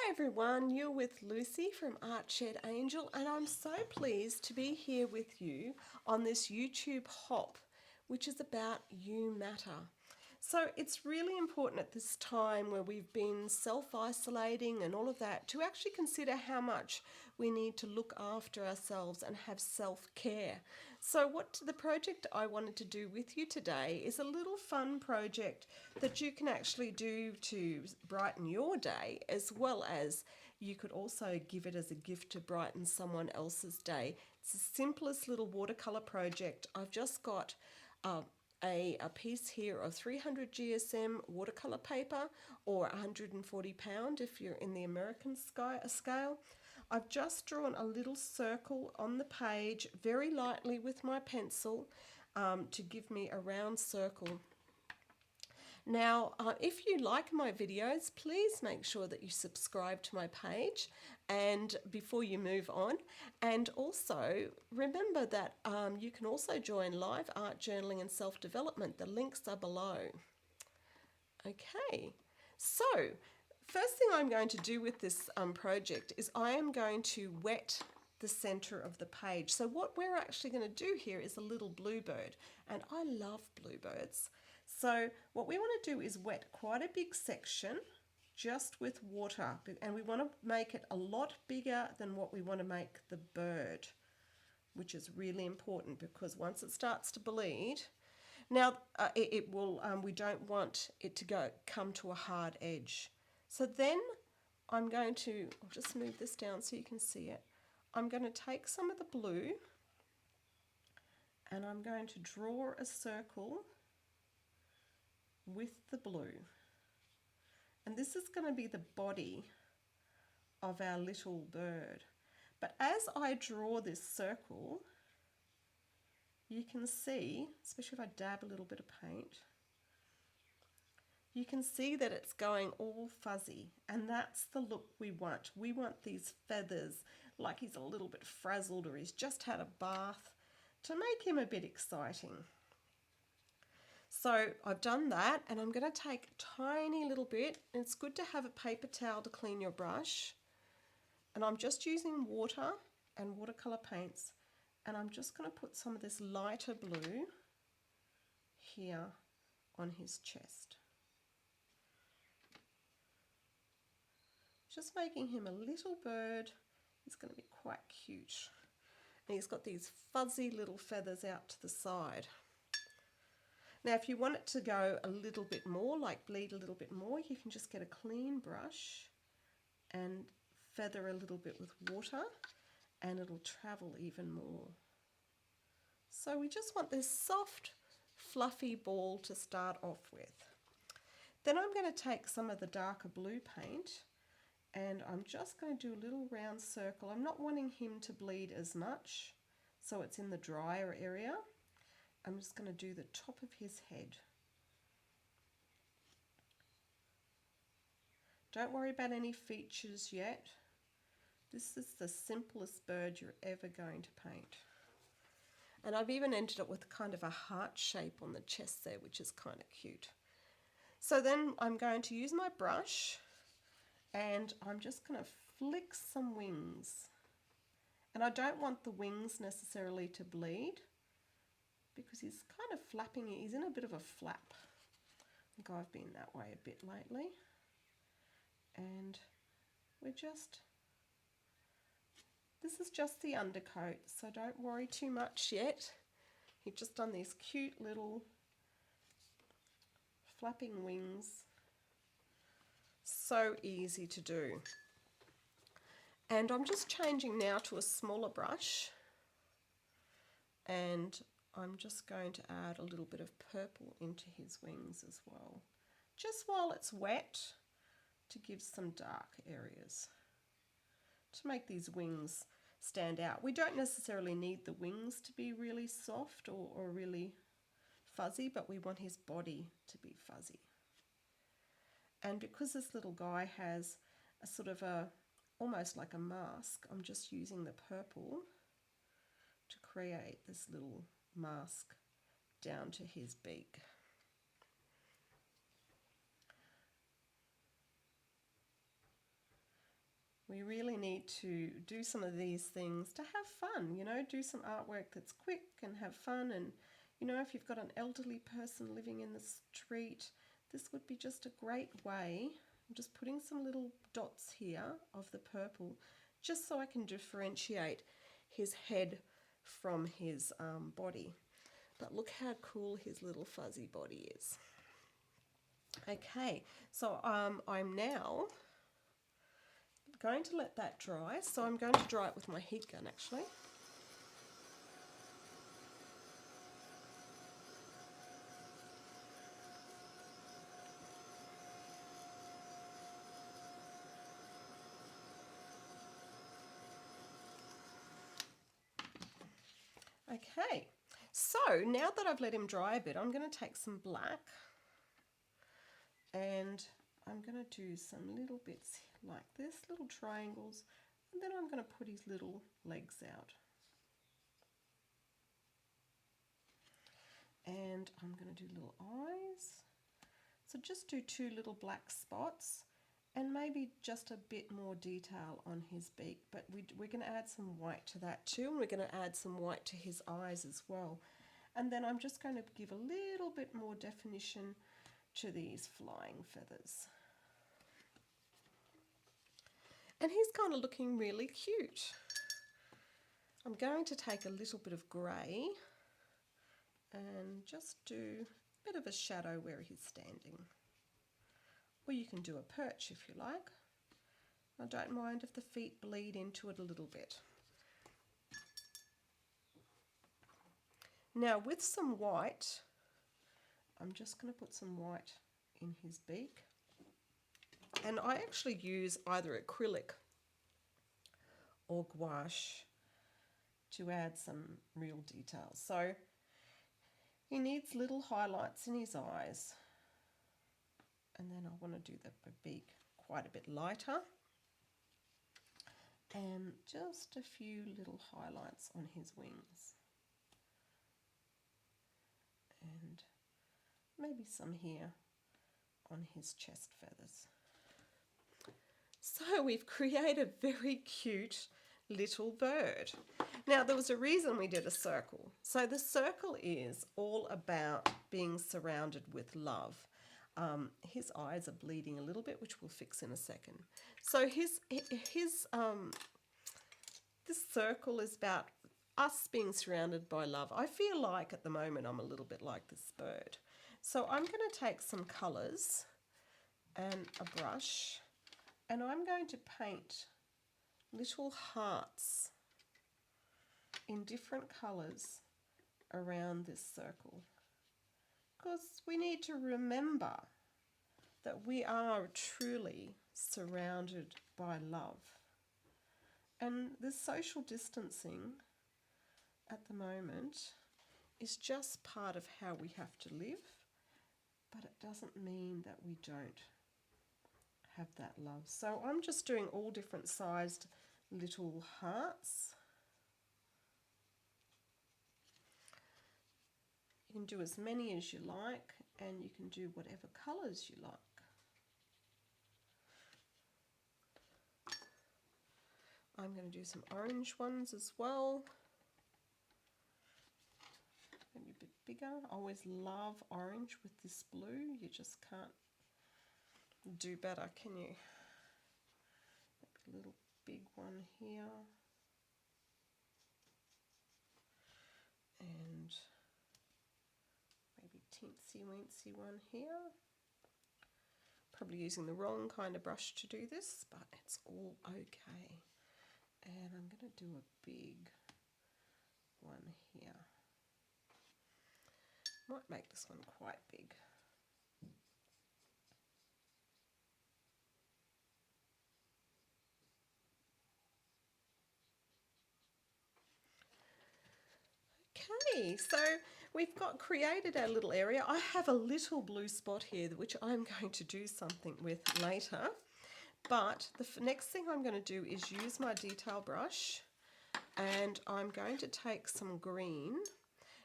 Hi everyone, you're with Lucy from Art Shed Angel, and I'm so pleased to be here with you on this YouTube hop, which is about You Matter. So it's really important at this time where we've been self-isolating and all of that to actually consider how much we need to look after ourselves and have self-care. So what the project I wanted to do with you today is a little fun project that you can actually do to brighten your day, as well as you could also give it as a gift to brighten someone else's day. It's the simplest little watercolor project. I've just got a piece here of 300 GSM watercolor paper, or 140 pound if you're in the American scale. I've just drawn a little circle on the page very lightly with my pencil to give me a round circle. Now, if you like my videos, please make sure that you subscribe to my page and before you move on. And also remember that you can also join live art journaling and self-development. The links are below. Okay, so first thing I'm going to do with this project is I am going to wet the center of the page. So what we're actually going to do here is a little bluebird, and I love bluebirds. So what we want to do is wet quite a big section just with water, and we want to make it a lot bigger than what we want to make the bird, which is really important because once it starts to bleed, now it will. We don't want it to come to a hard edge. So then I'm going to, I'll just move this down so you can see it. I'm going to take some of the blue and I'm going to draw a circle with the blue. And this is going to be the body of our little bird. But as I draw this circle, you can see, especially if I dab a little bit of paint, you can see that it's going all fuzzy, and that's the look we want. We want these feathers like he's a little bit frazzled or he's just had a bath, to make him a bit exciting. So I've done that, and I'm going to take a tiny little bit, and it's good to have a paper towel to clean your brush, and I'm just using water and watercolor paints, and I'm just going to put some of this lighter blue here on his chest. Just making him a little bird. He's going to be quite cute. And he's got these fuzzy little feathers out to the side. Now if you want it to go a little bit more, like bleed a little bit more, you can just get a clean brush and feather a little bit with water, and it'll travel even more. So we just want this soft, fluffy ball to start off with. Then I'm going to take some of the darker blue paint, and I'm just going to do a little round circle. I'm not wanting him to bleed as much, so it's in the drier area. I'm just going to do the top of his head. Don't worry about any features yet. This is the simplest bird you're ever going to paint. And I've even ended up with kind of a heart shape on the chest there, which is kind of cute. So then I'm going to use my brush, and I'm just going to flick some wings. And I don't want the wings necessarily to bleed because he's kind of flapping. He's in a bit of a flap. I think I've been that way a bit lately. And this is just the undercoat, so don't worry too much yet. He's just done these cute little flapping wings. So easy to do. And I'm just changing now to a smaller brush, and I'm just going to add a little bit of purple into his wings as well, just while it's wet, to give some dark areas to make these wings stand out. We don't necessarily need the wings to be really soft or really fuzzy, but we want his body to be fuzzy. And because this little guy has a sort of almost like a mask, I'm just using the purple to create this little mask down to his beak. We really need to do some of these things to have fun, you know, do some artwork that's quick and have fun. And, you know, if you've got an elderly person living in the street, this would be just a great way. I'm just putting some little dots here of the purple just so I can differentiate his head from his body. But look how cool his little fuzzy body is. Okay, so I'm now going to let that dry. So I'm going to dry it with my heat gun actually. Okay, so now that I've let him dry a bit, I'm going to take some black and I'm going to do some little bits like this, little triangles, and then I'm going to put his little legs out. And I'm going to do little eyes. So just do 2 little black spots and maybe just a bit more detail on his beak, but we're going to add some white to that too, and we're going to add some white to his eyes as well. And then I'm just going to give a little bit more definition to these flying feathers. And he's kind of looking really cute. I'm going to take a little bit of grey and just do a bit of a shadow where he's standing. Or you can do a perch if you like. I don't mind if the feet bleed into it a little bit. Now with some white, I'm just going to put some white in his beak. And I actually use either acrylic or gouache to add some real details. So he needs little highlights in his eyes. And then I want to do the beak quite a bit lighter. And just a few little highlights on his wings. And maybe some here on his chest feathers. So we've created a very cute little bird. Now there was a reason we did a circle. So the circle is all about being surrounded with love. His eyes are bleeding a little bit, which we'll fix in a second. So this circle is about us being surrounded by love. I feel like at the moment I'm a little bit like this bird. So I'm going to take some colours and a brush, and I'm going to paint little hearts in different colours around this circle. Because we need to remember that we are truly surrounded by love. And this social distancing at the moment is just part of how we have to live, but it doesn't mean that we don't have that love. So I'm just doing all different sized little hearts. You can do as many as you like, and you can do whatever colours you like. I'm going to do some orange ones as well. Maybe a bit bigger. I always love orange with this blue. You just can't do better, can you? Maybe a little big one here. And maybe teensy-weensy one here. Probably using the wrong kind of brush to do this, but it's all okay. And I'm going to do a big one here. Might make this one quite big. Okay, so we've created our little area. I have a little blue spot here which I'm going to do something with later. But the next thing I'm going to do is use my detail brush, and I'm going to take some green.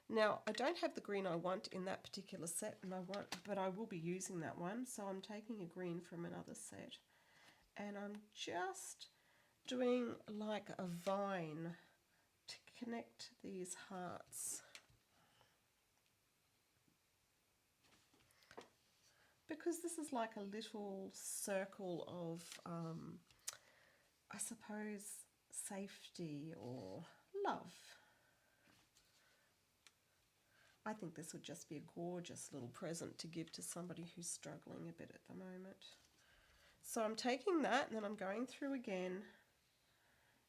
Now, I don't have the green I want in that particular set, but I will be using that one. So I'm taking a green from another set, and I'm just doing like a vine to connect these hearts. Because this is like a little circle of, I suppose, safety or love. I think this would just be a gorgeous little present to give to somebody who's struggling a bit at the moment. So I'm taking that and then I'm going through again,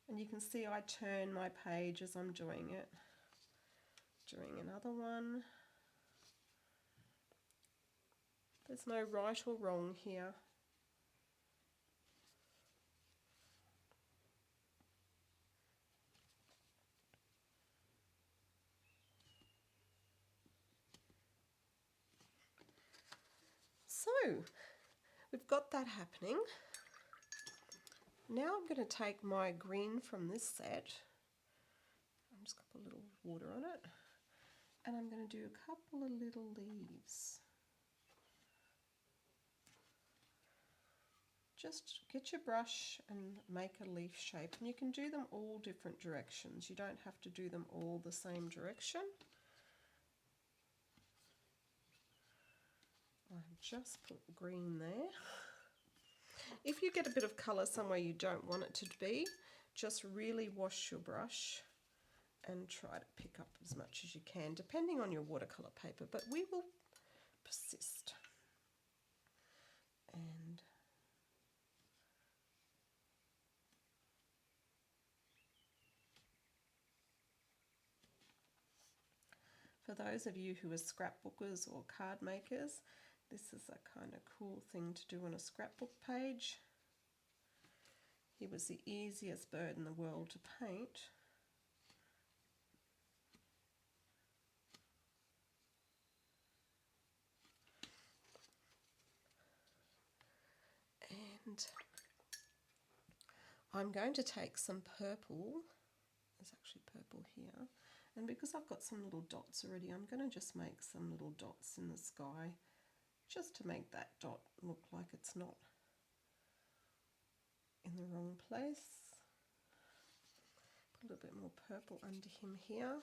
and you can see I turn my page as I'm doing it. Doing another one. There's no right or wrong here. So we've got that happening. Now I'm going to take my green from this set. I'm just going to put a little water on it. And I'm going to do a couple of little leaves. Just get your brush and make a leaf shape. And you can do them all different directions. You don't have to do them all the same direction. I've just put green there. If you get a bit of colour somewhere you don't want it to be, just really wash your brush and try to pick up as much as you can, depending on your watercolour paper, but we will persist. And for those of you who are scrapbookers or card makers, this is a kind of cool thing to do on a scrapbook page. He was the easiest bird in the world to paint. And I'm going to take some purple. There's actually purple here. And because I've got some little dots already, I'm going to just make some little dots in the sky, just to make that dot look like it's not in the wrong place. Put a little bit more purple under him here.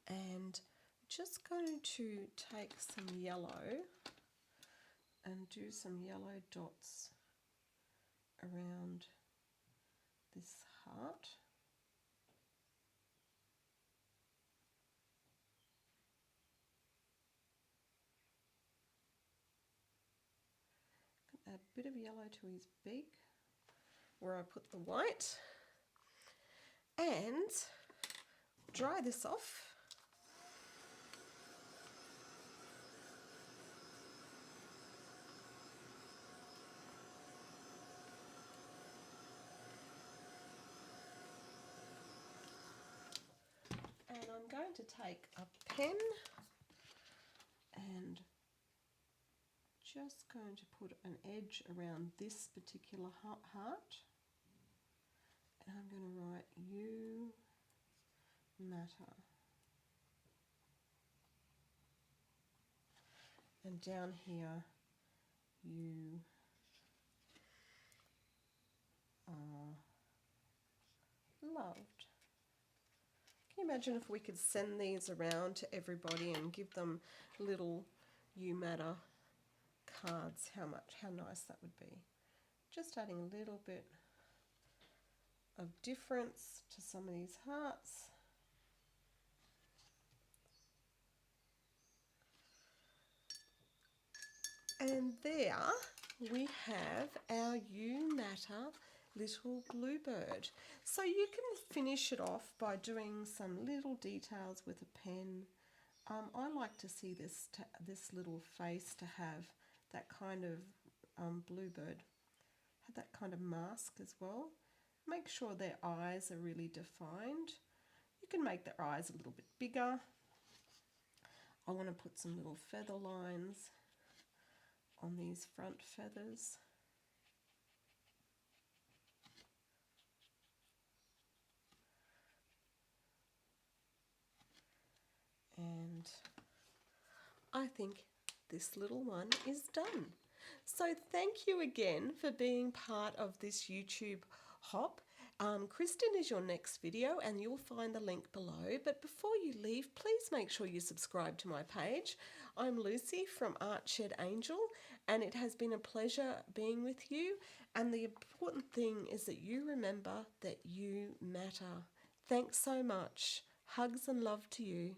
And just going to take some yellow and do some yellow dots around this heart. Add a bit of yellow to his beak where I put the white, and dry this off. And I'm going to take a pen and just going to put an edge around this particular heart. And I'm going to write You Matter. And down here, You Are Loved. Can you imagine if we could send these around to everybody and give them little You Matter cards? How nice that would be. Just adding a little bit of difference to some of these hearts. And there we have our You Matter little bluebird. So you can finish it off by doing some little details with a pen. I like to see this little face to have that kind of bluebird, have that kind of mask as well. Make sure their eyes are really defined. You can make their eyes a little bit bigger. I want to put some little feather lines on these front feathers. And I think this little one is done. So thank you again for being part of this YouTube hop. Kristen is your next video and you'll find the link below. But before you leave, please make sure you subscribe to my page. I'm Lucy from Art Shed Angel, and it has been a pleasure being with you. And the important thing is that you remember that you matter. Thanks so much. Hugs and love to you.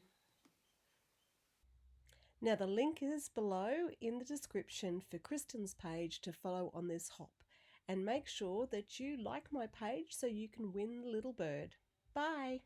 Now, the link is below in the description for Kristen's page to follow on this hop. And make sure that you like my page so you can win the little bird. Bye.